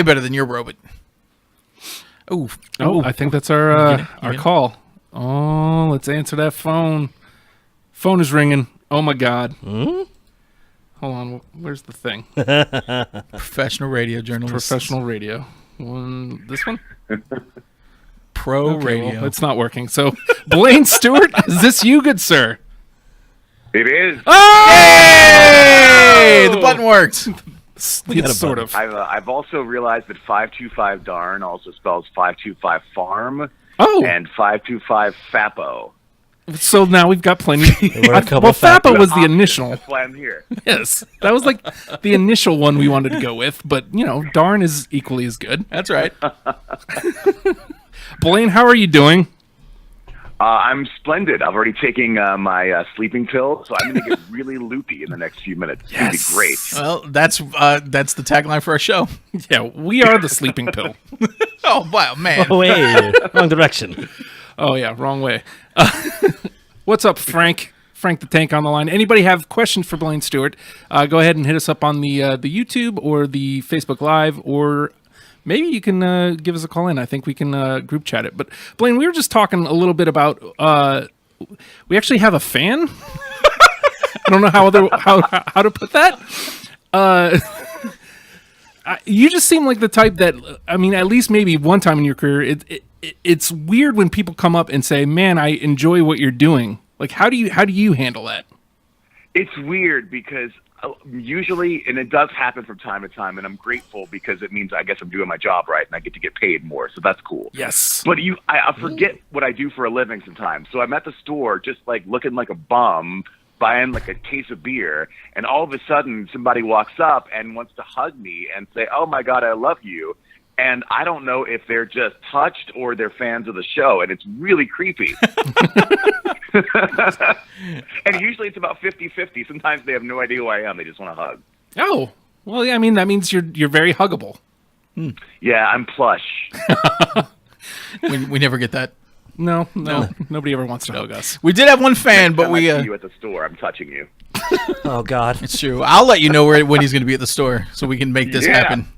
better than your robot. Oh, I think that's our call. Oh, let's answer that phone. Phone is ringing. Oh my God. Hmm? Hold on. Where's the thing? Professional radio journalist. Professional radio. This one? Pro radio. Well, it's not working. So, Blaine Stewart, is this you, good sir? It is. Oh! Hey, the button worked. It's sort of. I've also realized that 525 darn also spells 525 farm. Oh. And 525 FAPO. So now we've got plenty. Well, FAPO was the initial. That's why I'm here. Yes, that was like the initial one we wanted to go with, but darn is equally as good. That's right. Blaine, how are you doing? I'm splendid. I've already taken my sleeping pill, so I'm going to get really loopy in the next few minutes. It's going to be great. Well, that's the tagline for our show. Yeah, we are the sleeping pill. Oh, wow, man. Oh, wait. Wrong direction. Oh, yeah, wrong way. What's up, Frank? Frank the Tank on the line. Anybody have questions for Blaine Stewart? Go ahead and hit us up on the YouTube or the Facebook Live, or maybe you can give us a call in. I think we can group chat it. But, Blaine, we were just talking a little bit about we actually have a fan. I don't know how to put that. You just seem like the type that, I mean, at least maybe one time in your career, it's weird when people come up and say, "Man, I enjoy what you're doing." Like, how do you handle that? It's weird because usually, and it does happen from time to time, and I'm grateful because it means I guess I'm doing my job right and I get to get paid more, so that's cool. Yes. But I forget what I do for a living sometimes. So I'm at the store just like looking like a bum, buying like a case of beer, and all of a sudden somebody walks up and wants to hug me and say, "Oh my God, I love you." And I don't know if they're just touched or they're fans of the show, and it's really creepy. And usually it's about 50-50. Sometimes they have no idea who I am. They just want to hug. Oh, well, yeah, I mean, that means you're very huggable. Yeah, I'm plush. We never get that. No. Nobody ever wants to hug us. We did have one fan, but I see you at the store, I'm touching you. Oh, God. It's true. I'll let you know when he's going to be at the store so we can make this happen.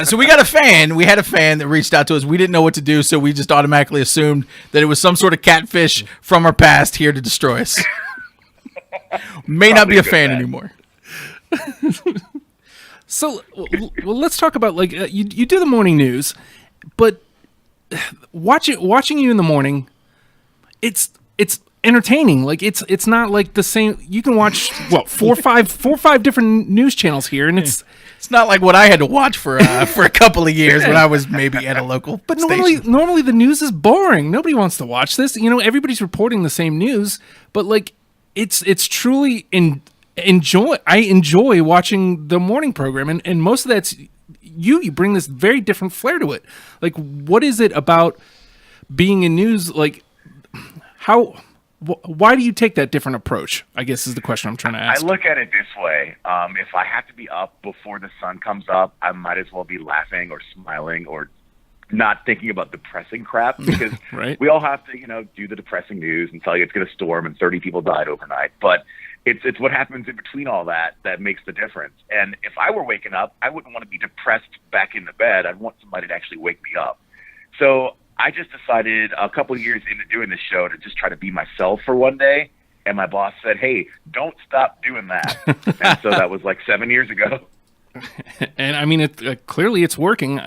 So we got a fan. We had a fan that reached out to us. We didn't know what to do, so we just automatically assumed that it was some sort of catfish from our past here to destroy us. May not be a fan anymore. So, well, let's talk about, like, you do the morning news, but watching you in the morning, it's entertaining. Like, it's not like the same. You can watch four or five different news channels here, and it's not like what I had to watch for a couple of years when I was maybe at a local. But station. normally the news is boring. Nobody wants to watch this. Everybody's reporting the same news, but like it's truly I enjoy watching the morning program, and most of that's you bring this very different flair to it. Like, what is it about being in news? Like, why do you take that different approach, I guess, is the question I'm trying to ask. I look at it this way. If I have to be up before the sun comes up, I might as well be laughing or smiling or not thinking about depressing crap, because right. We all have to, do the depressing news and tell you it's going to storm and 30 people died overnight. But it's what happens in between all that makes the difference. And if I were waking up, I wouldn't want to be depressed back in the bed. I'd want somebody to actually wake me up. So I just decided a couple of years into doing this show to just try to be myself for one day. And my boss said, "Hey, don't stop doing that." And so that was like 7 years ago. And I mean, clearly it's working.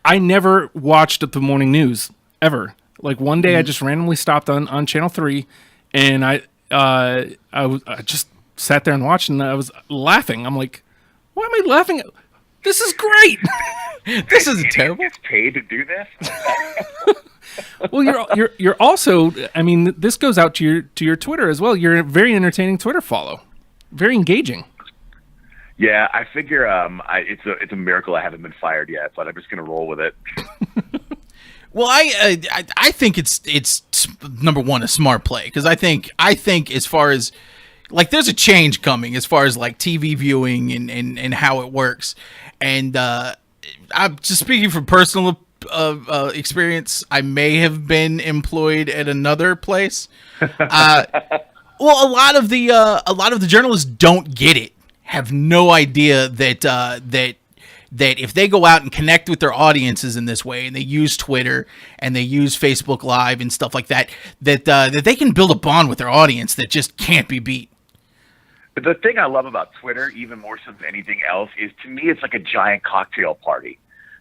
I never watched the morning news ever. Like, one day I just randomly stopped on Channel 3, and I just sat there and watched, and I was laughing. I'm like, why am I laughing? This is great. This isn't terrible. Gets paid to do this. Well, you're also. I mean, this goes out to your Twitter as well. You're a very entertaining Twitter follow, very engaging. Yeah, I figure it's a miracle I haven't been fired yet, but I'm just gonna roll with it. Well, I think it's number one a smart play, because I think as far as like there's a change coming as far as like TV viewing and how it works, and I'm just speaking from personal experience. I may have been employed at another place. Well, a lot of the journalists don't get it, have no idea that that if they go out and connect with their audiences in this way, and they use Twitter and they use Facebook Live and stuff like that, that they can build a bond with their audience that just can't be beat. The thing I love about Twitter, even more so than anything else, is to me it's like a giant cocktail party.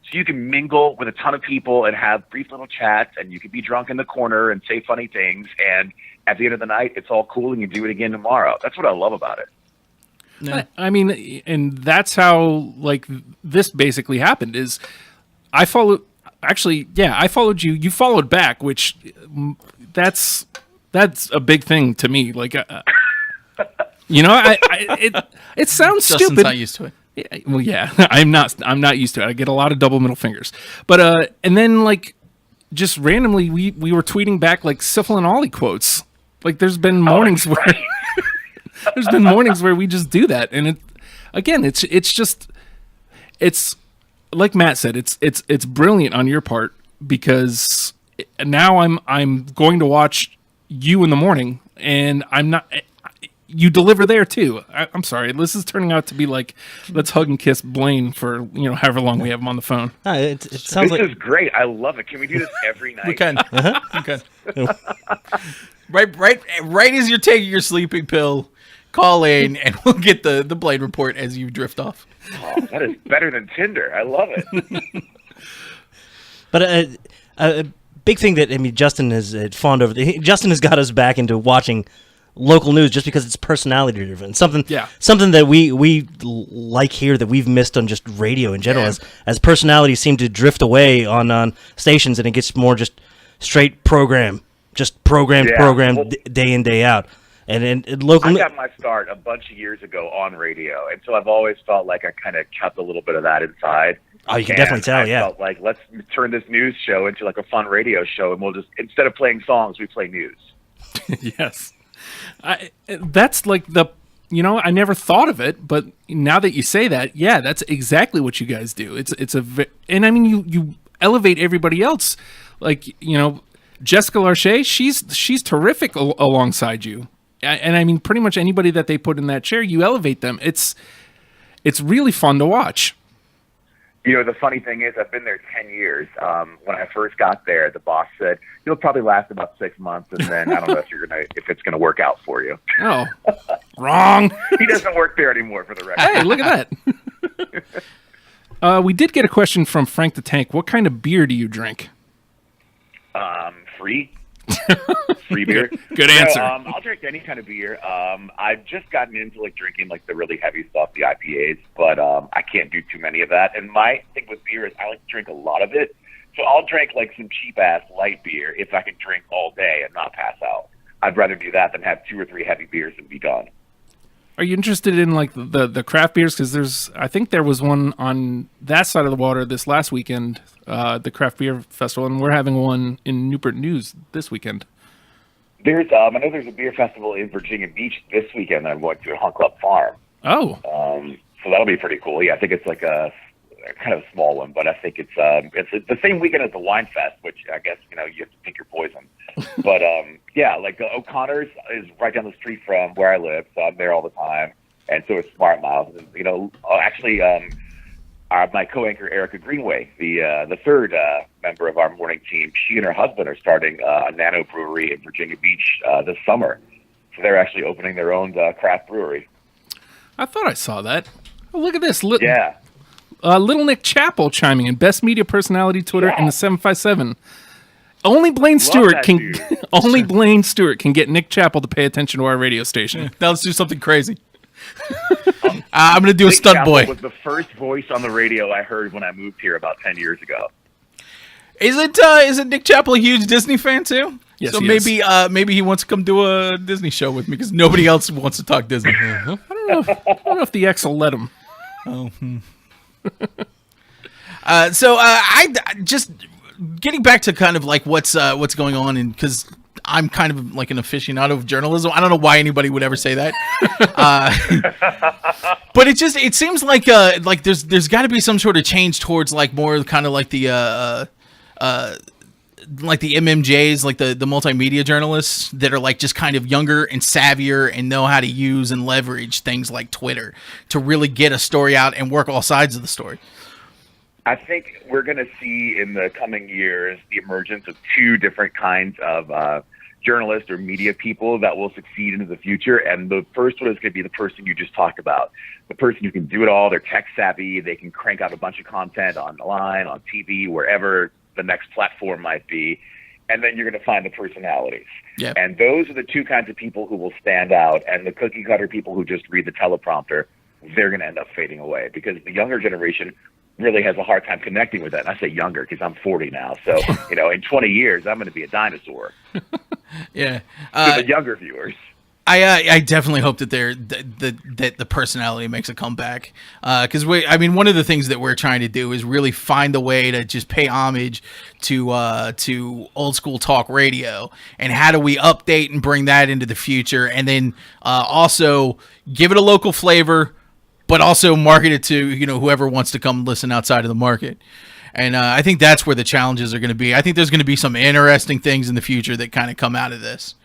So you can mingle with a ton of people and have brief little chats, and you can be drunk in the corner and say funny things, and at the end of the night, it's all cool, and you do it again tomorrow. That's what I love about it. Yeah. I mean, and that's how like this basically happened. Is I followed you. You followed back, which that's a big thing to me. Like, you know, it sounds Justin's stupid. not used to it. Yeah, well, yeah, I'm not used to it. I get a lot of double middle fingers. But and then like just randomly we were tweeting back like Syphil and Ollie quotes. Like there's been mornings where there's been mornings where we just do that, and it's like Matt said, it's brilliant on your part, because now I'm going to watch you in the morning, and I'm not. You deliver there too. I'm sorry. This is turning out to be like, let's hug and kiss Blaine for however long we have him on the phone. It sounds This like is great. I love it. Can we do this every night? We can. Okay. Right as you're taking your sleeping pill, call in and we'll get the Blaine report as you drift off. Oh, that is better than Tinder. I love it. But a big thing that Justin has fawned over. Justin has got us back into watching local news just because it's personality driven. Something that we like here that we've missed on just radio in general. As personalities seem to drift away on stations, and it gets more just straight program day in, day out. And local. I got my start a bunch of years ago on radio, and so I've always felt like I kind of kept a little bit of that inside. Oh, you can definitely tell, I felt like, let's turn this news show into like a fun radio show, and we'll just, instead of playing songs, we play news. Yes. That's like I never thought of it, but now that you say that, yeah, that's exactly what you guys do. And I mean, you elevate everybody else. Like, Jessica Larche, she's terrific alongside you. And I mean, pretty much anybody that they put in that chair, you elevate them. It's really fun to watch. The funny thing is, I've been there 10 years. When I first got there, the boss said, "You'll probably last about 6 months, and then I don't know if it's gonna work out for you." Oh, wrong. He doesn't work there anymore, for the record. Hey, look at that. We did get a question from Frank the Tank. What kind of beer do you drink? Free beer. Good answer. I'll drink any kind of beer. I've just gotten into drinking the really heavy stuff, the IPAs, but I can't do too many of that. And my thing with beer is I like to drink a lot of it. So I'll drink some cheap ass light beer if I can drink all day and not pass out. I'd rather do that than have 2 or 3 heavy beers and be done. Are you interested in the craft beers? Because I think there was one on that side of the water this last weekend, the craft beer festival, and we're having one in Newport News this weekend. I know there's a beer festival in Virginia Beach this weekend that I'm going to at Hunt Club Farm. Oh. So that'll be pretty cool. Yeah, I think it's like a kind of small one, but I think it's the same weekend as the Wine Fest, which I guess you have to pick your poison. But O'Connor's is right down the street from where I live, so I'm there all the time, and so is Smart Mouth. And, my co-anchor Erica Greenway, the third member of our morning team, she and her husband are starting a nano brewery in Virginia Beach this summer. So they're actually opening their own craft brewery. I thought I saw that. Oh, look at this. Yeah. Little Nick Chappell chiming in, best media personality Twitter in the 757. Only Blaine Stewart can. Only Blaine Stewart can get Nick Chappell to pay attention to our radio station. Now let's do something crazy. I'm going to do a stunt boy. Was the first voice on the radio I heard when I moved here about 10 years ago. Isn't Nick Chappell a huge Disney fan too? Yes, so maybe he wants to come do a Disney show with me because nobody else wants to talk Disney. I don't know if the X will let him. Oh. So I just getting back to kind of what's going on, and because I'm kind of like an aficionado of journalism. I don't know why anybody would ever say that. But it seems like there's got to be some sort of change towards more kind of the MMJs, the multimedia journalists that are just kind of younger and savvier and know how to use and leverage things like Twitter to really get a story out and work all sides of the story. I think we're going to see in the coming years the emergence of two different kinds of journalists or media people that will succeed into the future. And the first one is going to be the person you just talked about, the person who can do it all. They're tech savvy. They can crank out a bunch of content online, on TV, wherever the next platform might be. And then you're going to find the personalities. Yep. And those are the two kinds of people who will stand out. And the cookie cutter people who just read the teleprompter, they're going to end up fading away, because the younger generation really has a hard time connecting with that. And I say younger because I'm 40 now. So, in 20 years, I'm going to be a dinosaur. Yeah. To the younger viewers. I definitely hope that that the personality makes a comeback. Because one of the things that we're trying to do is really find a way to just pay homage to old school talk radio, and how do we update and bring that into the future, and then also give it a local flavor, but also market it to whoever wants to come listen outside of the market. And I think that's where the challenges are going to be. I think there's going to be some interesting things in the future that kind of come out of this.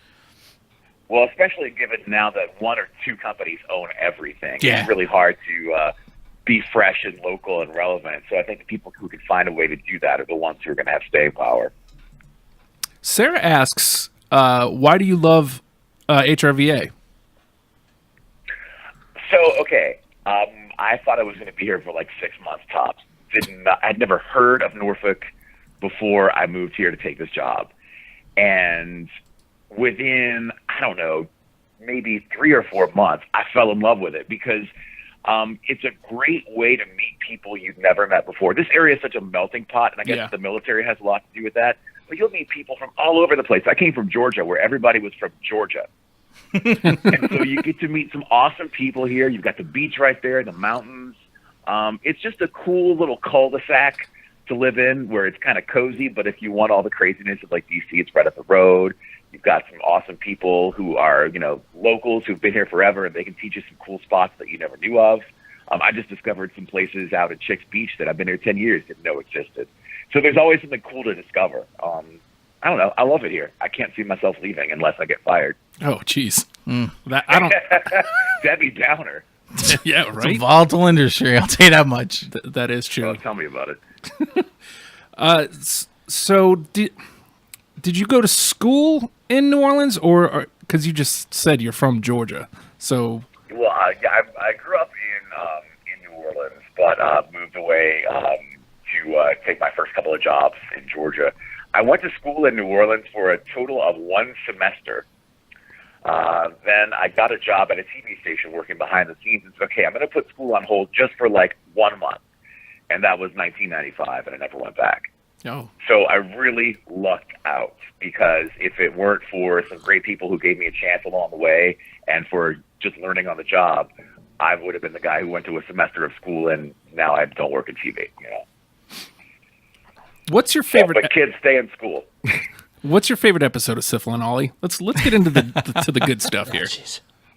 Well, especially given now that one or two companies own everything. Yeah. It's really hard to be fresh and local and relevant. So I think the people who can find a way to do that are the ones who are going to have staying power. Sarah asks, why do you love HRVA? So, okay. I thought I was going to be here for like 6 months tops. I'd never heard of Norfolk before I moved here to take this job. And within, I don't know, maybe 3 or 4 months, I fell in love with it, because it's a great way to meet people you've never met before. This area is such a melting pot, and I guess the military has a lot to do with that. But you'll meet people from all over the place. I came from Georgia, where everybody was from Georgia. And so you get to meet some awesome people here. You've got the beach right there, the mountains. It's just a cool little cul-de-sac to live in, where it's kind of cozy, but if you want all the craziness of like DC, it's right up the road. You've got some awesome people who are, locals who've been here forever, and they can teach you some cool spots that you never knew of. I just discovered some places out at Chicks Beach that I've been here 10 years, didn't know existed. So there's always something cool to discover. I don't know. I love it here. I can't see myself leaving unless I get fired. Oh, jeez. I don't. Debbie Downer. Yeah, right. It's a volatile industry, I'll tell you that much. That is true. Oh, tell me about it. So did you go to school in New Orleans, or because you just said you're from Georgia? So well, I grew up in New Orleans, but moved away to take my first couple of jobs in Georgia. I went to school in New Orleans for a total of 1 semester. Then I got a job at a TV station working behind the scenes, and said, okay, I'm going to put school on hold just for like 1 month. And that was 1995, and I never went back. Oh. So I really lucked out, because if it weren't for some great people who gave me a chance along the way, and for just learning on the job, I would have been the guy who went to a semester of school, and now I don't work in TV. What's your favorite? But kids, stay in school. What's your favorite episode of Syphil and Ollie? Let's get into to the good stuff here.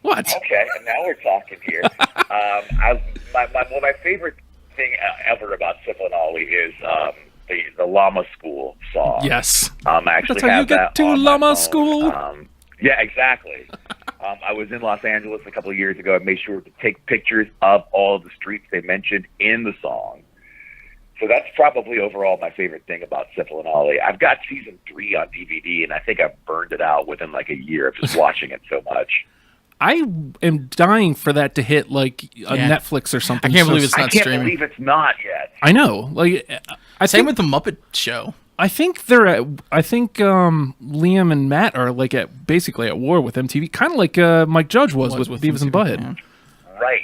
What? Okay, and now we're talking here. My favorite thing ever about Syphil and Ollie is the Llama School song. Yes. I actually That's how have you get that to on Llama my phone. School. Yeah, exactly. I was in Los Angeles a couple of years ago. I made sure to take pictures of all of the streets they mentioned in the song. So that's probably overall my favorite thing about Syphil and Ollie. I've got season 3 on DVD, and I think I've burned it out within like a year of just watching it so much. I am dying for that to hit like a Netflix or something. I can't believe it's not streaming. I can't believe it's not yet. I know. Like, Same with the Muppet Show. I think Liam and Matt are like basically at war with MTV, kind of like Mike Judge was with Beavis and Butthead. Yeah. Right.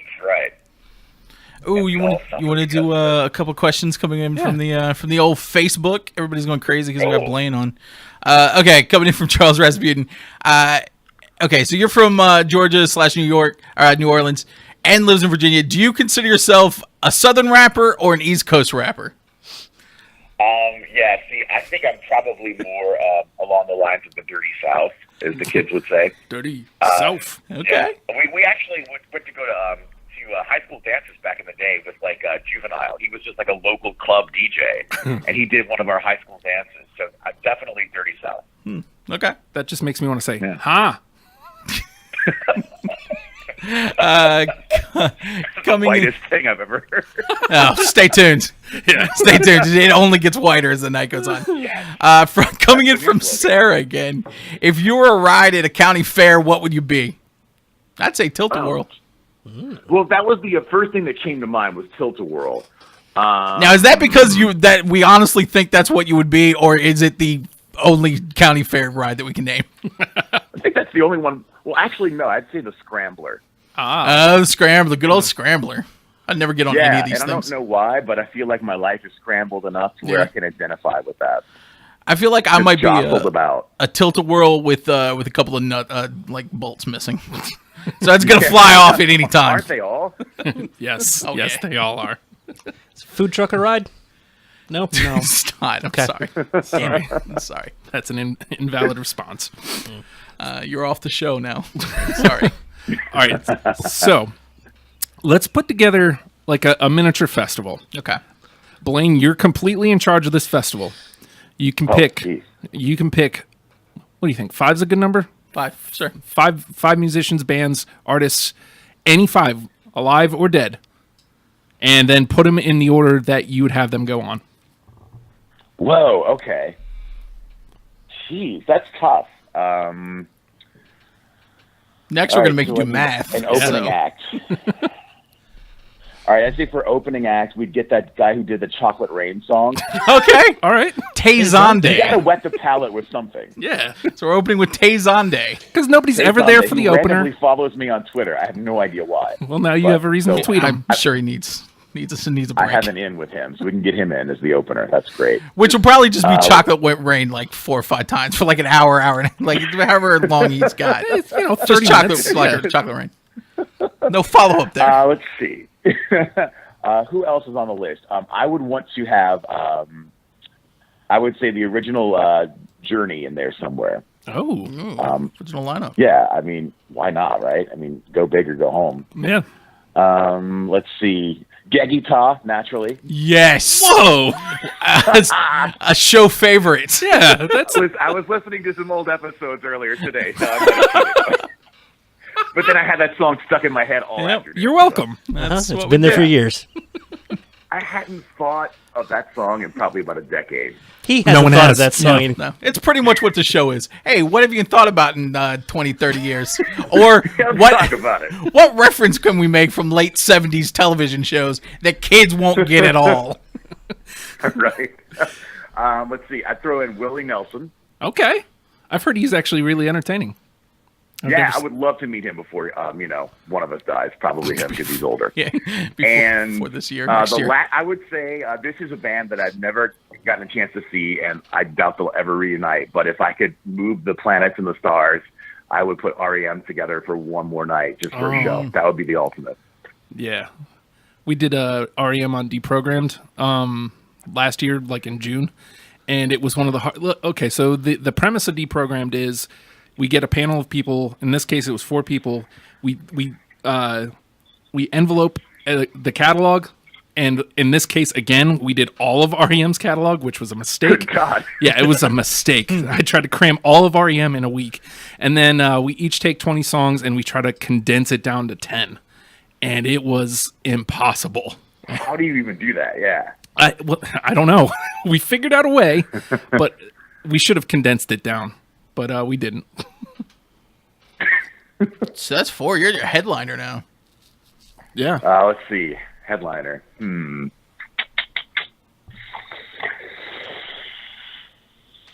Oh, you want to do a couple questions coming in from the old Facebook? Everybody's going crazy because we got Blaine on. Okay, coming in from Charles Rasputin. Okay, so you're from Georgia / New York, New Orleans, and lives in Virginia. Do you consider yourself a Southern rapper or an East Coast rapper? Yeah. See, I think I'm probably more along the lines of the Dirty South, as the kids would say. Dirty South. Okay. Yeah. We actually went to go to high school dances back in the day with like Juvenile. He was just like a local club DJ, and he did one of our high school dances. So definitely Dirty South. Okay. That just makes me want to say, Yeah. ha. Coming in, Whitest thing I've ever heard. oh, stay tuned. Yeah. Stay tuned. It only gets whiter as the night goes on. Coming in from Sarah again. If you were a ride at a county fair, what would you be? I'd say Tilt-A-Whirl. Well, that was the first thing that came to mind was Tilt-A-Whirl. Now, is that because that we honestly think that's what you would be, or is it the only county fair ride that we can name? I think that's the only one. Well, actually, no. I'd say the Scrambler. Oh, Scrambler, the good old Scrambler. I'd never get on any of these and things. I don't know why, but I feel like my life is scrambled enough to where I can identify with that. I feel like I might be a Tilt-A-Whirl with a couple of like bolts missing. So it's gonna fly off at any time. Aren't they all? Yes. Okay. Yes, they all are. Is food truck a ride? No. Stop. I'm sorry. I'm sorry. That's an invalid response. You're off the show now. Sorry. All right. So let's put together like a miniature festival. Okay. Blaine, you're completely in charge of this festival. You can pick. Geez. You can pick. What do you think? 5's a good number? 5, sure. Five musicians, bands, artists, any 5, alive or dead, and then put them in the order that you would have them go on. Whoa. Okay. Jeez, that's tough. Next, we're gonna make you do math. An opening act. All right, I'd say for opening act, we'd get that guy who did the Chocolate Rain song. Okay. All right. You gotta Tezonde. wet the palate with something. Yeah. So we're opening with Tezonde. Because nobody's ever there for the He opener. randomly follows me on Twitter. I have no idea why. Well, now you have a reason to tweet him. I'm sure he needs a I break. have an in with him, so we can get him in as the opener. That's great. Which will probably just be Chocolate Rain like 4 or 5 times for like an hour and like however long he's got. It's, 30 Just chocolate, minutes. like Yeah. Chocolate Rain. No follow up there. Let's see. Who else is on the list? I would want to have, I would say the original Journey in there somewhere. Oh. Original lineup. Yeah, I mean, why not, right? I mean, go big or go home. Yeah. Let's see. Geggy naturally. Yes. Whoa. A show favorite. Yeah. That's. I was listening to some old episodes earlier today, so I'm not kidding. But then I had that song stuck in my head all afternoon. You're welcome. That's It's what been we there for do. years. I hadn't thought of that song in probably about a decade. He hasn't one thought has. of that song. in- No, it's pretty much what the show is. Hey, what have you thought about in 20, 30 years? Or Let's talk about it. what reference can we make from late 70s television shows that kids won't get at all? Right. Let's see. I'd throw in Willie Nelson. Okay. I've heard he's actually really entertaining. Yeah, I would love to meet him before, one of us dies. Probably him because he's older. Yeah, before this year, next year. I would say this is a band that I've never gotten a chance to see, and I doubt they'll ever reunite. But if I could move the planets and the stars, I would put REM together for one more night just for a show. That would be the ultimate. Yeah. We did REM on Deprogrammed last year, like in June. And it was one of the okay, so the premise of Deprogrammed is we get a panel of people. In this case, it was 4 people. We envelope the catalog, and in this case, again, we did all of REM's catalog, which was a mistake. Good God. Yeah, it was a mistake. I tried to cram all of REM in a week, and then we each take 20 songs and we try to condense it down to 10, and it was impossible. How do you even do that? Yeah. I don't know. We figured out a way, but we should have condensed it down, but we didn't. So that's 4. You're your headliner now. Yeah. Let's see. Headliner.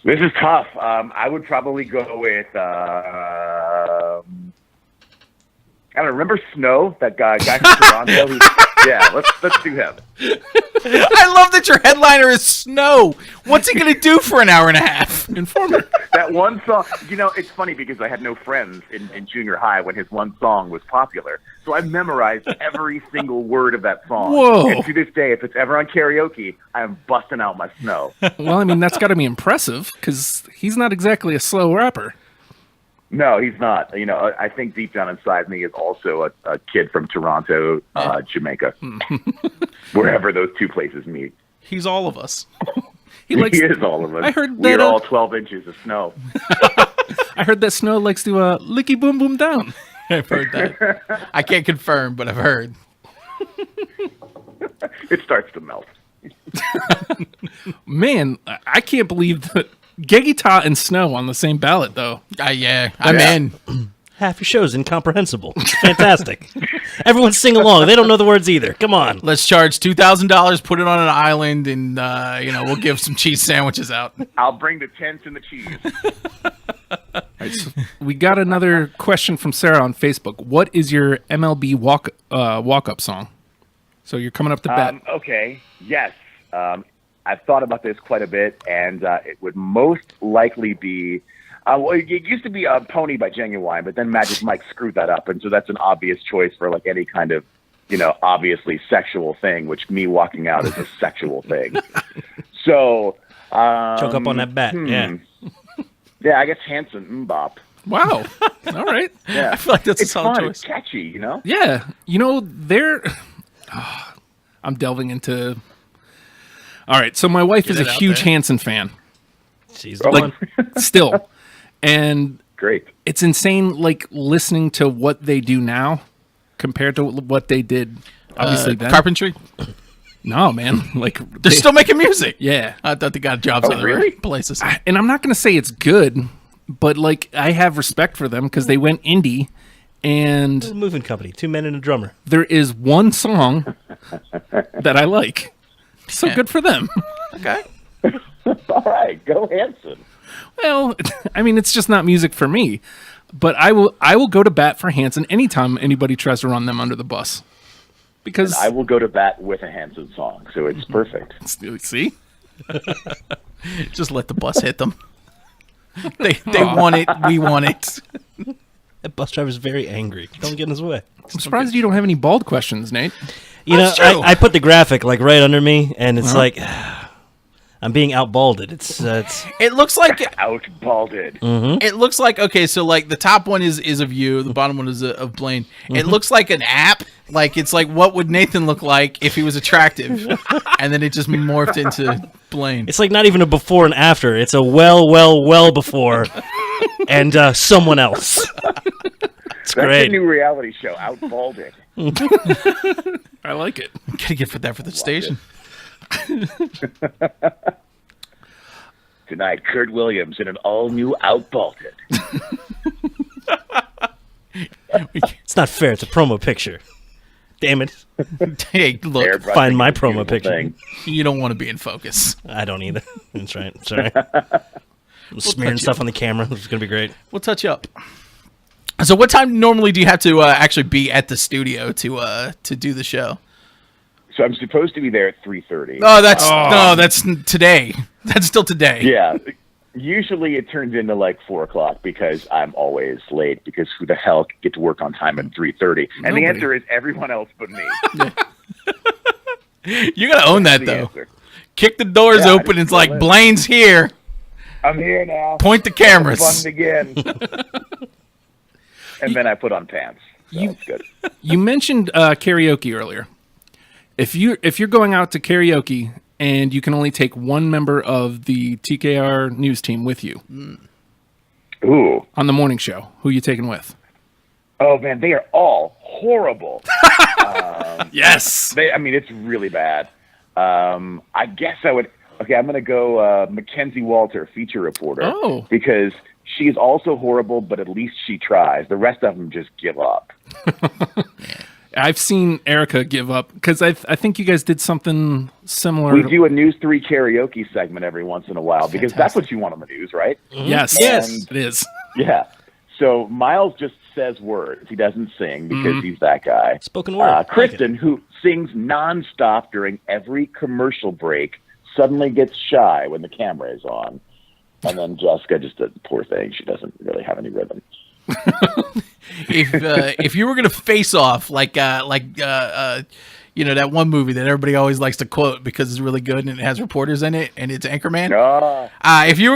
This is tough. I would probably go with. I don't know, remember Snow, that guy from Toronto? Yeah, let's do him. I love that your headliner is Snow. What's he going to do for an hour and a half? Informer. That one song, it's funny because I had no friends in junior high when his one song was popular. So I memorized every single word of that song. Whoa. And to this day, if it's ever on karaoke, I am busting out my Snow. Well, I mean, that's got to be impressive because he's not exactly a slow rapper. No, he's not. I think deep down inside me is also a kid from Toronto, Jamaica, wherever those two places meet. He's all of us. He is all of us. I heard we're that, all 12 inches of snow. I heard that Snow likes to licky boom boom down. I've heard that. I can't confirm, but I've heard. It starts to melt. Man, I can't believe that Gegita and Snow on the same ballot, though. Yeah, I'm in. Half your show's incomprehensible. It's fantastic. Everyone sing along. They don't know the words either. Come on. Let's charge $2,000, put it on an island, and we'll give some cheese sandwiches out. I'll bring the tents and the cheese. Right, so we got another question from Sarah on Facebook. What is your MLB walk up song? So you're coming up to bat. Okay. Yes. I've thought about this quite a bit, and it would most likely be. Well, it used to be Pony by Genuine, but then Magic Mike screwed that up, and so that's an obvious choice for like any kind of, obviously sexual thing, which me walking out is a sexual thing. So choke up on that bat. Yeah. Yeah, I guess Hanson Mbop. Wow. All right. Yeah. I feel like that's a solid fun. choice. It's catchy, Yeah. I'm delving into. All right. So my wife is a huge Hanson fan. She's the one. Still. And great. It's insane, like listening to what they do now compared to what they did. Obviously, then. Carpentry. No, man. Like they're still making music. Yeah, I thought they got jobs other places. And I'm not going to say it's good, but like I have respect for them because they went indie, and moving company, 2 men and a drummer. There is one song that I like, so good for them. Okay. All right, go Hanson. Well, I mean, it's just not music for me, but I will go to bat for Hanson anytime anybody tries to run them under the bus. Because and I will go to bat with a Hanson song, so it's perfect. See? Just let the bus hit them. They want it. We want it. That bus driver's very angry. Don't get in his way. I'm surprised you don't have any bald questions, Nate. I put the graphic like right under me, and it's like I'm being outbalded. It looks like outbalded. Mm-hmm. It looks like so like the top one is of you, the bottom one is of Blaine. Mm-hmm. It looks like an app. Like it's like what would Nathan look like if he was attractive, and then it just morphed into Blaine. It's like not even a before and after. It's a well before, and someone else. It's That's great. a new reality show, Outbalded. I like it. Gotta get that for the station. Tonight, Kurt Williams in an all-new Outbalded. It's not fair. It's a promo picture. Damn it. Hey, look. Find my promo picture. Thing. You don't want to be in focus. I don't either. That's right. Sorry. I'm smearing stuff on the camera. It's going to be great. We'll touch you up. So what time normally do you have to actually be at the studio to do the show? So I'm supposed to be there at 3:30. Oh, that's today. That's still today. Yeah. Usually it turns into like 4 o'clock because I'm always late because who the hell can get to work on time at 3:30? And the answer is everyone else but me. You got to own that, though. Answer. Kick the doors open. It's like, Blaine's here. I'm here now. Point the cameras. Fun again. And then I put on pants. So it's good. You mentioned karaoke earlier. If you're going out to karaoke and you can only take one member of the TKR news team with you Ooh. on the morning show, who are you taking with? Oh, man, they are all horrible. Yes. It's really bad. I guess I would... Okay, I'm going to go Mackenzie Walter, feature reporter. Oh. Because she's also horrible, but at least she tries. The rest of them just give up. I've seen Erica give up because I think you guys did something similar. We do a News 3 karaoke segment every once in a while because that's what you want on the news, right? Mm-hmm. Yes, it is. Yeah. So Miles just says words. He doesn't sing because he's that guy. Spoken word. Kristen, who sings nonstop during every commercial break, suddenly gets shy when the camera is on. And then Jessica, just a poor thing, she doesn't really have any rhythm. If you were gonna face off like that one movie that everybody always likes to quote because it's really good and it has reporters in it and it's Anchorman. If you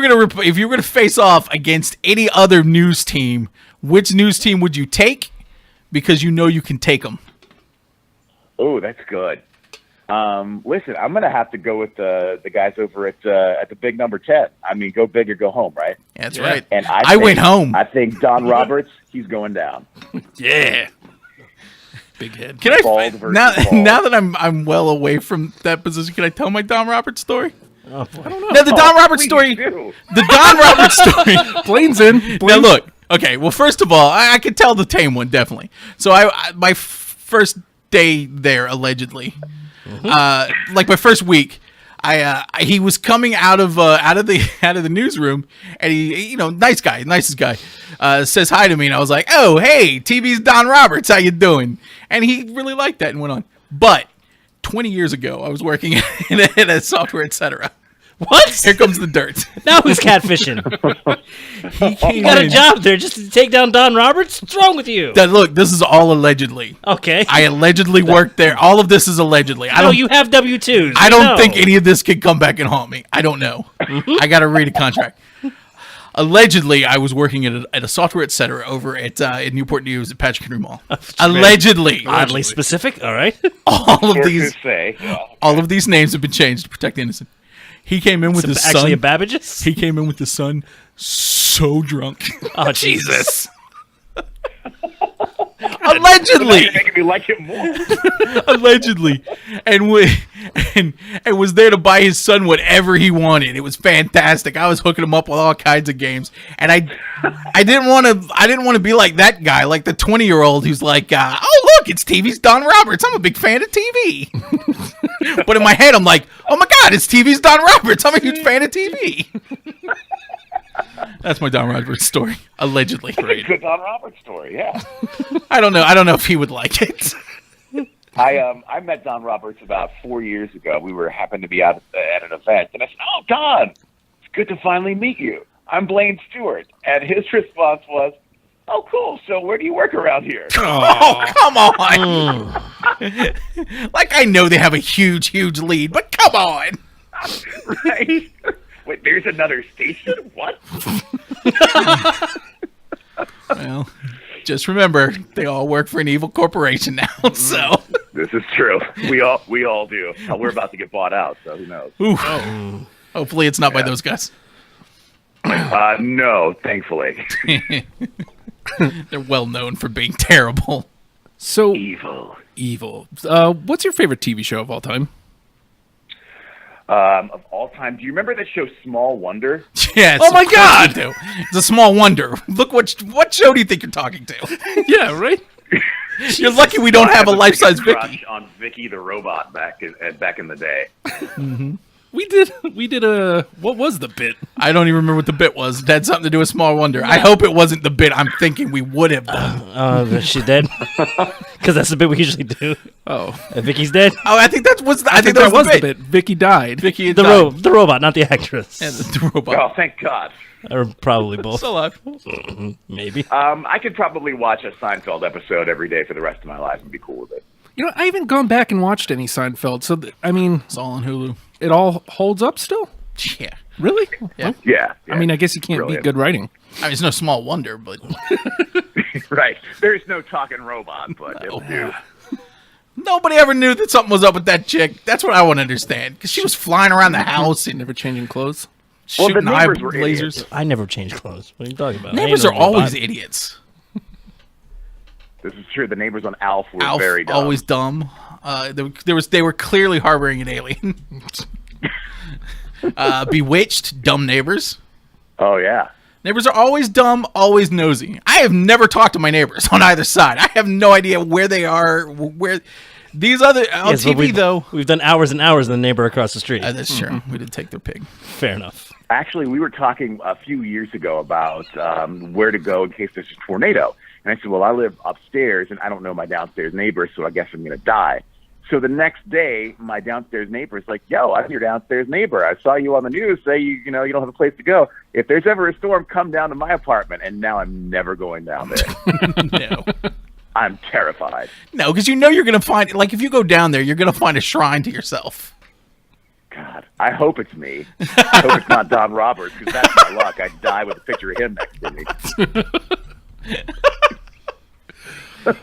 were gonna face off against any other news team, which news team would you take? Because you know you can take them. Oh, that's good. Listen, I'm gonna have to go with the guys over at the big number 10. I mean, go big or go home, right? That's right. And I went home. I think Don Roberts, he's going down. Yeah. Big head. Can I now that I'm well away from that position, can I tell my Don Roberts story? Oh, boy. I don't know. Now the Don Roberts story. Do. The Don Roberts story. Blaine's in. Now look. Okay. Well, first of all, I could tell the tame one definitely. So my first day there allegedly, like my first week. He was coming out of the newsroom, and he, nicest guy, says hi to me, and I was like, oh, hey, TV's Don Roberts, how you doing? And he really liked that and went on. But 20 years ago, I was working in a software, etc. What? Here comes the dirt. Now who's catfishing? He You got a job there just to take down Don Roberts? What's wrong with you? Look, this is all allegedly. Okay. I allegedly worked there. All of this is allegedly. No, you have W-2s. I don't think any of this can come back and haunt me. I don't know. I got to read a contract. Allegedly, I was working at a software, etc. over at in Newport News at Patrick Henry Mall. Allegedly. Oddly specific. All right. All of Or these to say, all of these names have been changed to protect the innocent. He came in with his son. Actually, a Babbage's? He came in with his son so drunk. Oh, Jesus. Allegedly. you're making me like him more. Allegedly. And was there to buy his son whatever he wanted. It was fantastic. I was hooking him up with all kinds of games. And I didn't want to be like that guy, like the 20-year-old who's like, oh look, it's TV's Don Roberts. I'm a big fan of TV. But in my head I'm like, oh my God, it's TV's Don Roberts. I'm a huge fan of TV. That's my Don Roberts story. Allegedly. Good Don Roberts story, yeah. I don't know if he would like it. I met Don Roberts about 4 years ago. We happened to be out at an event, and I said, "Oh, Don, it's good to finally meet you. I'm Blaine Stewart." And his response was, "Oh, cool. So where do you work around here?" Oh, come on. Like I know they have a huge lead, but come on. Right? Wait, there's another station? What? Well, just remember, they all work for an evil corporation now, so. This is true. We all do. We're about to get bought out, so who knows? Oof. Hopefully it's not by those guys. No, thankfully. They're well known for being terrible. So Evil. What's your favorite TV show of all time? Of all time, do you remember that show Small Wonder? Yes. Oh my of course God! we do. It's a small wonder. Look what show do you think you're talking to? Yeah, right? You're lucky we don't have a life-size crush Vicky. on Vicky the robot back in the day. Mm-hmm. We did a what was the bit? I don't even remember what the bit was. It had something to do with Small Wonder. I hope it wasn't the bit I'm thinking we would have done. Is she dead? Because that's the bit we usually do. Oh, Vicky's dead? Oh, I think that was I think that was the bit. Vicky died. Vicky had The died. robot, not the actress. Yeah, the robot. Oh, thank God. Or probably both. Still alive. Maybe. I could probably watch a Seinfeld episode every day for the rest of my life and be cool with it. You know, I haven't gone back and watched any Seinfeld, so I mean, It's all on Hulu. it all holds up still. Yeah. Really? Yeah. Yeah. I mean, I guess you can't Brilliant. beat good writing. I mean, it's no small wonder, but Right. There's no talking robot, but it'll do. nobody ever knew that something was up with that chick. That's what I want to understand. Because she was flying around the house and Never changing clothes. Well, the shooting eye neighbors were idiots. lasers. I never change clothes. What are you talking about? Neighbors I are ain't no always robot. idiots. This is true. The neighbors on Alf were Alf, very dumb. always dumb. They were clearly harboring an alien. Bewitched, dumb neighbors. Oh, yeah. Neighbors are always dumb, always nosy. I have never talked to my neighbors on either side. I have no idea where they are. Where these other on Yes, but TV though. We've done hours and hours in the neighbor across the street. That's true. We did take their pig. Fair enough. Actually, we were talking a few years ago about where to go in case there's a tornado. And I said, well, I live upstairs, and I don't know my downstairs neighbor, so I guess I'm going to die. So the next day, my downstairs neighbor's like, yo, I'm your downstairs neighbor. I saw you on the news say you don't have a place to go. If there's ever a storm, come down to my apartment. And now I'm never going down there. No. I'm terrified. No, because you know you're going to find, like, if you go down there, you're going to find a shrine to yourself. God, I hope it's me. I hope it's not Don Roberts, because that's my luck. I'd die with a picture of him next to me.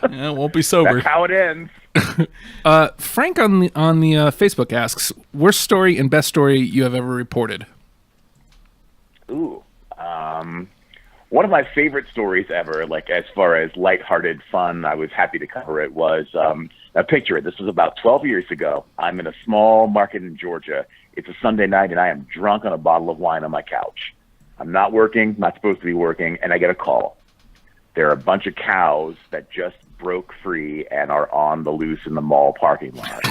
Yeah, it won't be sober. That's how it ends. Frank on the Facebook asks, worst story and best story you have ever reported. Ooh. One of my favorite stories ever, like as far as lighthearted fun, I was happy to cover it, was now picture it. This was about 12 years ago. I'm in a small market in Georgia. It's a Sunday night, and I am drunk on a bottle of wine on my couch. I'm not working, not supposed to be working, and I get a call. There are a bunch of cows that just broke free and are on the loose in the mall parking lot.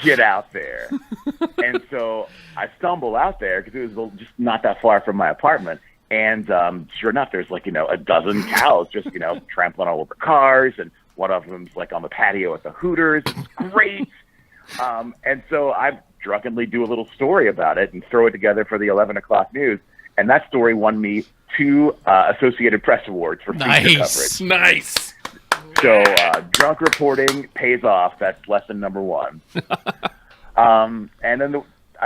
Get out there. And so I stumble out there because it was just not that far from my apartment. And sure enough, there's like, a dozen cows just, trampling all over cars. And one of them's like on the patio at the Hooters. It's great. And so I drunkenly do a little story about it and throw it together for the 11 o'clock news. And that story won me 2 Associated Press awards for feature coverage. Nice. So drunk reporting pays off. That's lesson number 1. And then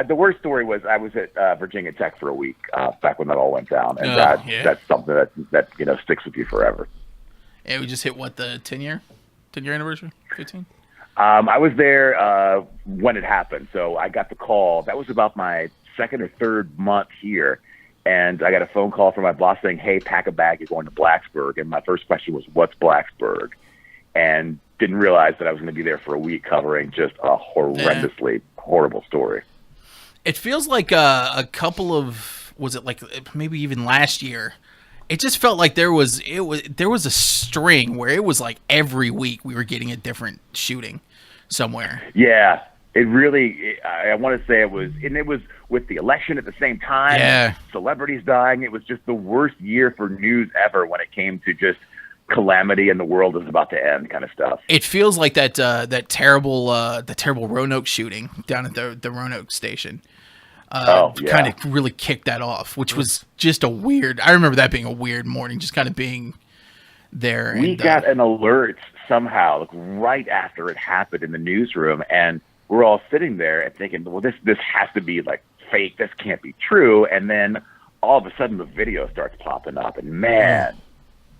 the worst story was I was at Virginia Tech for a week back when that all went down, and that's something that sticks with you forever. Yeah, we just hit the 10-year anniversary, 15. I was there when it happened, so I got the call. That was about my 2nd or 3rd month here. And I got a phone call from my boss saying, "Hey, pack a bag. You're going to Blacksburg." And my first question was, "What's Blacksburg?" And didn't realize that I was going to be there for a week covering just a horrendously horrible story. It feels like a couple of, was it like maybe even last year? It just felt like there was a string where it was like every week we were getting a different shooting somewhere. Yeah. It really, I want to say it was with the election at the same time. Yeah. Celebrities dying. It was just the worst year for news ever when it came to just calamity and the world is about to end kind of stuff. It feels like that terrible Roanoke shooting down at the Roanoke station. Kind of really kicked that off, which was just a weird. I remember that being a weird morning, just kind of being there. We got an alert somehow, like right after it happened in the newsroom, and we're all sitting there and thinking, well, this has to be like fake. This can't be true. And then all of a sudden the video starts popping up, and man,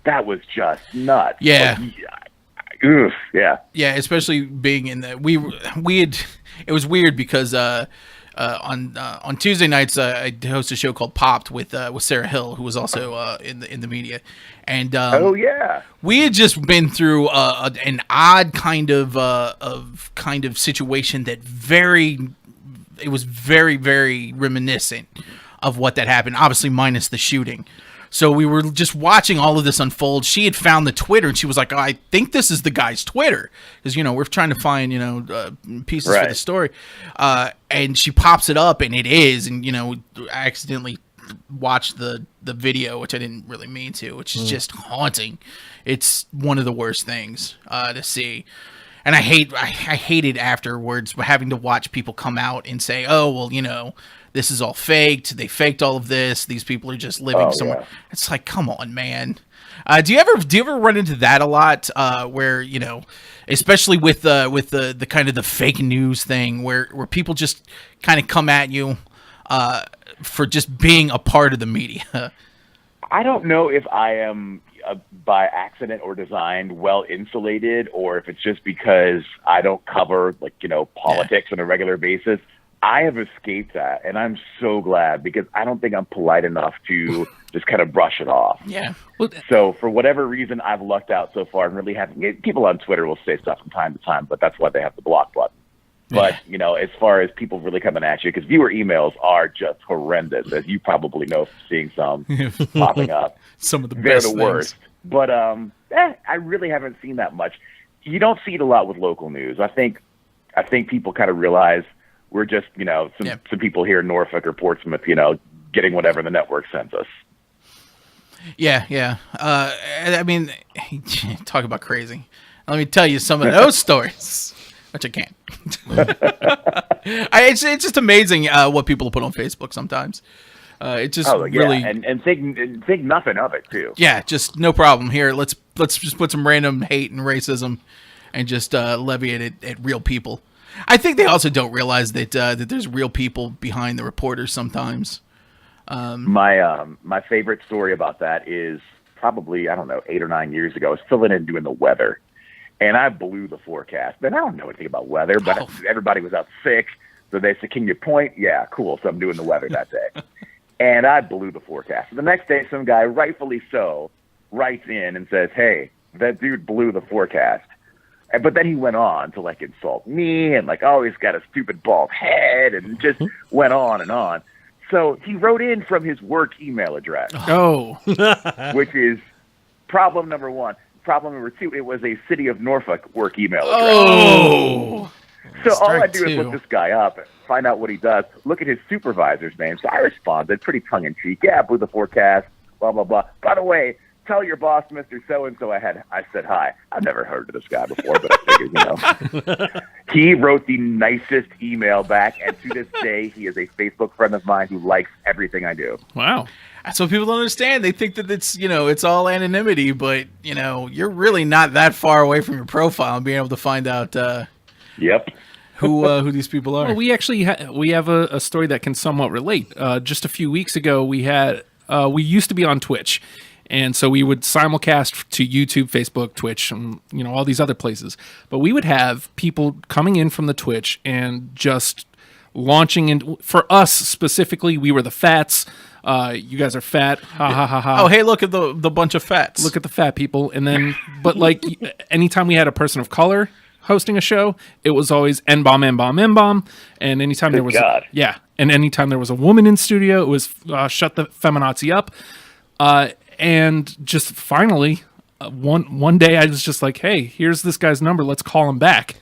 that was just nuts. Yeah. Like, yeah. Yeah, especially being in the we had. It was weird because on Tuesday nights I host a show called Popped with Sarah Hill, who was also in the media, and we had just been through an odd kind of situation that it was very, very reminiscent of what that happened, obviously minus the shooting. So we were just watching all of this unfold. She had found the Twitter, and she was like, I think this is the guy's Twitter. Because, we're trying to find, pieces for the story. And she pops it up, and it is. And, I accidentally watched the video, which I didn't really mean to, which is just haunting. It's one of the worst things to see. And I hated afterwards having to watch people come out and say, oh, well, this is all faked. They faked all of this. These people are just living somewhere. Yeah. It's like, come on, man. Do you ever run into that a lot? Where especially with the kind of the fake news thing, where people just kind of come at you for just being a part of the media. I don't know if I am by accident or design well insulated, or if it's just because I don't cover politics on a regular basis. I have escaped that, and I'm so glad, because I don't think I'm polite enough to just kind of brush it off. Yeah. So for whatever reason, I've lucked out so far and really haven't. People on Twitter will say stuff from time to time, but that's why they have the block button. But, as far as people really coming at you, because viewer emails are just horrendous, as you probably know from seeing some popping up. Some of the They're best the worst. But I really haven't seen that much. You don't see it a lot with local news. I think people kind of realize we're just, some people here in Norfolk or Portsmouth, getting whatever the network sends us. Yeah. I mean, talk about crazy. Let me tell you some of those stories, which I can't. It's just amazing what people put on Facebook sometimes. It just really and think nothing of it too. Yeah, just no problem here. Let's just put some random hate and racism and just levy it at real people. I think they also don't realize that there's real people behind the reporters sometimes. My favorite story about that is probably, 8 or 9 years ago. I was filling in doing the weather, and I blew the forecast. And I don't know anything about weather, but everybody was out sick. So they said, "Can you point?" Yeah, cool. So I'm doing the weather that day. And I blew the forecast. The next day, some guy, rightfully so, writes in and says, hey, that dude blew the forecast. But then he went on to, like, insult me and, like, oh, he's got a stupid bald head, and just went on and on. So he wrote in from his work email address. Oh. Which is problem number one. Problem number two, it was a City of Norfolk work email address. Oh. So all I Strike do is two. look this guy up, find out what he does, look at his supervisor's name. So I responded pretty tongue-in-cheek. Yeah, blew the forecast, blah, blah, blah. By the way, tell your boss, Mr. So-and-so, I said hi. I've never heard of this guy before, but I figured, He wrote the nicest email back, and to this day, he is a Facebook friend of mine who likes everything I do. Wow. That's what people don't understand. They think that it's, it's all anonymity, but, you're really not that far away from your profile and being able to find out Yep. who these people are. Well, we actually we have a story that can somewhat relate. Just a few weeks ago, we used to be on Twitch. And so we would simulcast to YouTube, Facebook, Twitch, and all these other places. But we would have people coming in from the Twitch and just launching in. For us specifically, we were the fats. You guys are fat. Ha ha ha ha. Oh, hey, look at the bunch of fats. Look at the fat people. And then, but like anytime we had a person of color hosting a show, it was always N-bomb, N-bomb, N-bomb. And anytime there was and anytime there was a woman in studio, it was shut the feminazi up. And just finally, one day I was just like, hey, here's this guy's number. Let's call him back.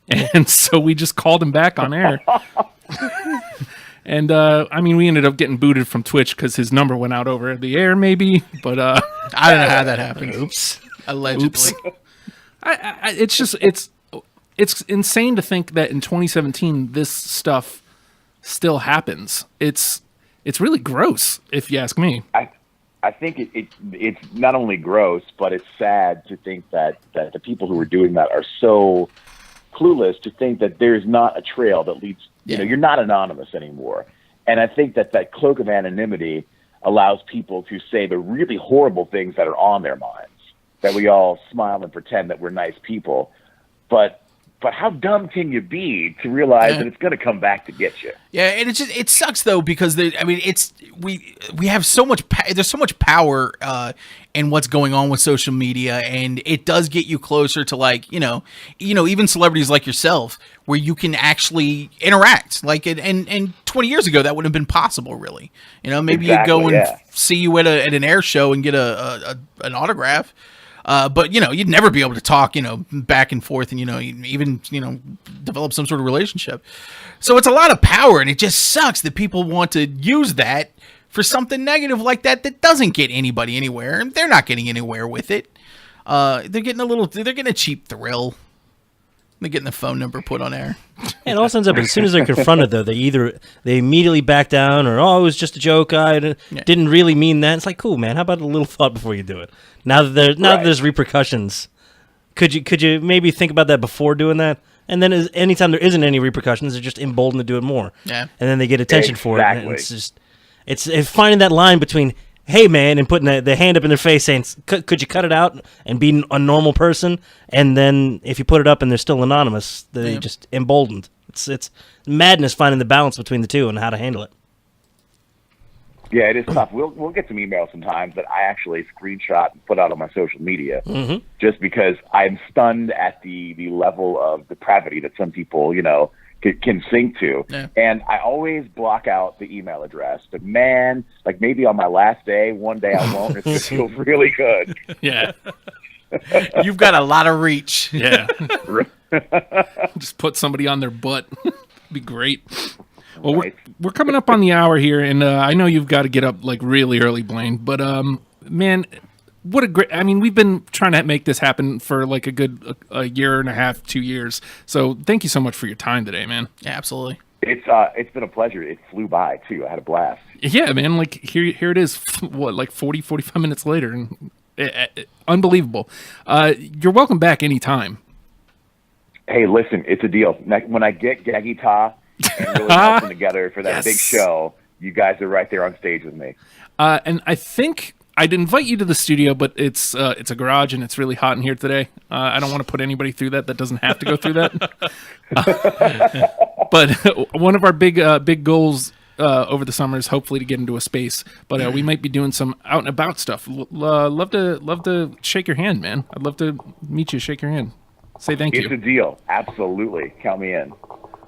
And so we just called him back on air. And, we ended up getting booted from Twitch because his number went out over the air, maybe. But I don't know how that happened. Oops. Allegedly. Oops. It's insane to think that in 2017 this stuff still happens. It's really gross, if you ask me. I think it's not only gross, but it's sad to think that the people who are doing that are so clueless to think that there's not a trail that leads, you're not anonymous anymore. And I think that cloak of anonymity allows people to say the really horrible things that are on their minds, that we all smile and pretend that we're nice people. But how dumb can you be to realize that it's going to come back to get you? Yeah, and it sucks though because we have so much there's so much power in what's going on with social media, and it does get you closer to even celebrities like yourself where you can actually interact. Like and 20 years ago that wouldn't have been possible, really. Maybe you go and see you at an air show and get an autograph. But you'd never be able to talk, back and forth and, even, develop some sort of relationship. So it's a lot of power, and it just sucks that people want to use that for something negative like that doesn't get anybody anywhere, and they're not getting anywhere with it. They're getting a cheap thrill. They're getting the phone number put on air. And it all ends up, as soon as they're confronted, though, they immediately back down, or, oh, it was just a joke. I didn't really mean that. It's like, cool, man. How about a little thought before you do it? Now that there's repercussions, could you maybe think about that before doing that? And then anytime there isn't any repercussions, they're just emboldened to do it more. Yeah. And then they get attention for it. And it's finding that line between, hey, man, and putting the hand up in their face saying, could you cut it out and be a normal person? And then if you put it up and they're still anonymous, they're just emboldened. It's madness finding the balance between the two and how to handle it. Yeah, it is tough. We'll get some emails sometimes that I actually screenshot and put out on my social media just because I'm stunned at the level of depravity that some people, can sink to. Yeah. And I always block out the email address. But man, like maybe on my last day, one day I won't. It's going to feel really good. Yeah. You've got a lot of reach. Yeah. Just put somebody on their butt. Be great. Well, we're coming up on the hour here, and I know you've got to get up like really early, Blaine. But man, what a great! We've been trying to make this happen for like a year and a half, 2 years. So thank you so much for your time today, man. Yeah, absolutely. It's been a pleasure. It flew by too. I had a blast. Yeah, man. Like here it is. What, like 45 minutes later, and unbelievable. You're welcome back anytime. Hey, listen, it's a deal. When I get Gaggy Ta and really melting together for that big show, you guys are right there on stage with me. And I think I'd invite you to the studio, but it's a garage and it's really hot in here today. I don't want to put anybody through that doesn't have to go through that. But one of our big goals over the summers, hopefully to get into a space. But we might be doing some out and about stuff. Love to shake your hand, man. I'd love to meet you, shake your hand, say thank you. It's a deal. Absolutely. Count me in.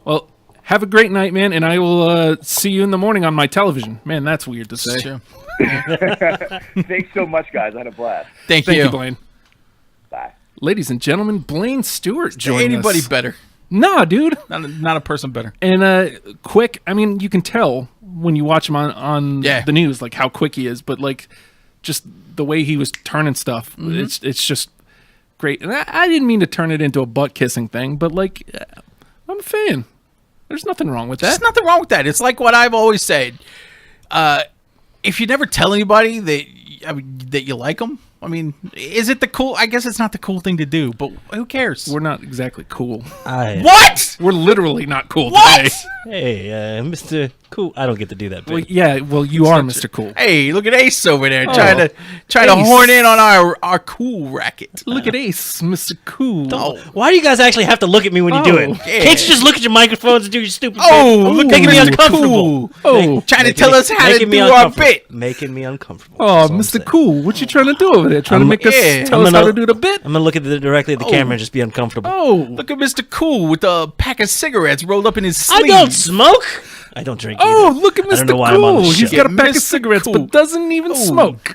Well, have a great night, man, and I will see you in the morning on my television. Man, that's weird to say. Sure. Thanks so much, guys. I had a blast. Thank you, Blaine. Bye. Ladies and gentlemen, Blaine Stewart joining us. Anybody better? Nah, dude. Not a person better. And quick. I mean, you can tell when you watch him on the news, like how quick he is. But like, just the way he was turning stuff, it's just great. And I didn't mean to turn it into a butt kissing thing, but like, I'm a fan. There's nothing wrong with that. There's nothing wrong with that. It's like what I've always said. If you never tell anybody that you like them, I mean, is it the cool? I guess it's not the cool thing to do, but who cares? We're not exactly cool. What? We're literally not cool what? today. Hey, Mr. Cool. I don't get to do that. Well, yeah. Well, you are Mr. Cool. Hey, look at Ace over there trying to horn in on our cool racket. Look at Ace, Mr. Cool. Why do you guys actually have to look at me when you do it? Yeah. Can't you just look at your microphones and do your stupid look making at me Mr. uncomfortable. Cool. Trying to tell us how to do our bit. Making me uncomfortable. Oh, Mr. Cool. What you trying to do over there? Trying to make us tell us how to do the bit? I'm going to look directly at the camera and just be uncomfortable. Oh. Look at Mr. Cool with a pack of cigarettes rolled up in his sleeve. I don't smoke. I don't drink either. Oh, look at Mr. I don't know why I'm on Cool. the He's show. got a pack of Mr. cigarettes, Cool. but doesn't even smoke.